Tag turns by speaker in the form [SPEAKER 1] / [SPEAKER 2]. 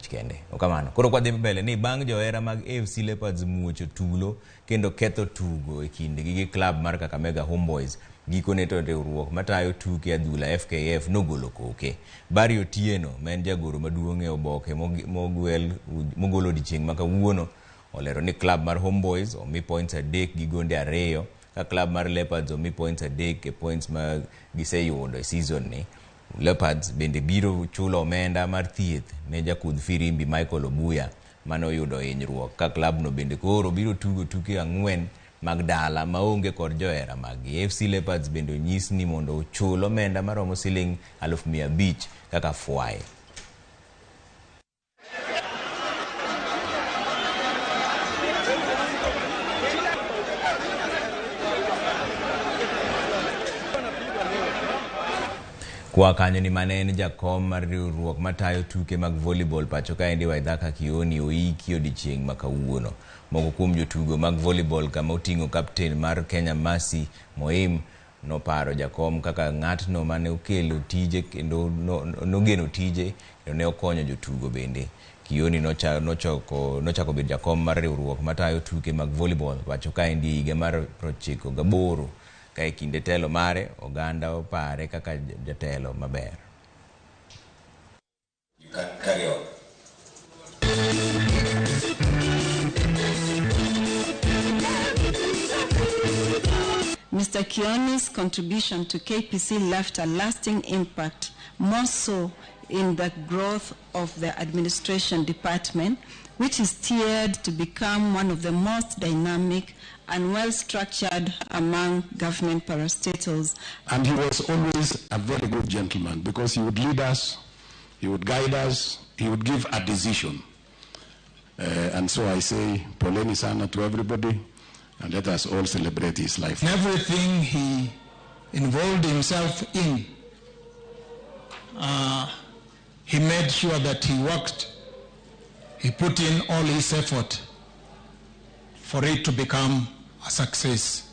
[SPEAKER 1] abich kende. Okamano. Koro kwa dhi mbele ni bang' johera mag AFC Leopards muocho tulo kendo ketho tugo e kindgi gi club mar Kakamega Homeboys. Gikone to riwruok matayo tuke adhula FKF nogolo koke. Bari Otieno men jagoro maduong' e oboke mogolo odiochieng' ma kawuono olero ni club mar Homeboys omi points 3 gi gonde 2 ka club mar Leopards omi points 3 ke points ma giseyudo e season ni. Leopards bende biro chulo omenda mar thieth ne jakudh firimbi Michael Obuya mane oyudo hinyruok ka club no bende koro biro tugo tuke 4 mag dala maonge kod johera mag AFC Leopards bende onyis ni mondo ochul omenda maromo siling 500,000 kaka fwayi. Kwa kanyo ni manene jakom mar riwruok matayo tuke mag volleyball pacho kaendi Waithaka Kioni oiki odiochieng' ma kawuono. Moko kuom jotugo mag volleyball kama oting'o captain mar Kenya Mercy Moim noparo jakom kaka ng'atno mane okelo tije kendo nogeno tije kendo ne okonyo jotugo bende. Kioni nochako bedo jakom mar riwruok matayo tuke mag volleyball pacho kaendi higa mar 1998 ka e kinde telo mare oganda opare kaka jatelo maber.
[SPEAKER 2] You can carry on.
[SPEAKER 3] Mr. Kioni's contribution to KPC left a lasting impact, more so in the growth of the administration department, which is steered to become one of the most dynamic and well-structured among government parastatals.
[SPEAKER 4] And he was always a very good gentleman because he would lead us, he would guide us, he would give a decision. And so I say, poleni sana to everybody, and let us all celebrate his life.
[SPEAKER 5] Everything he involved himself in, he made sure that he worked, he put in all his effort for it to become a success.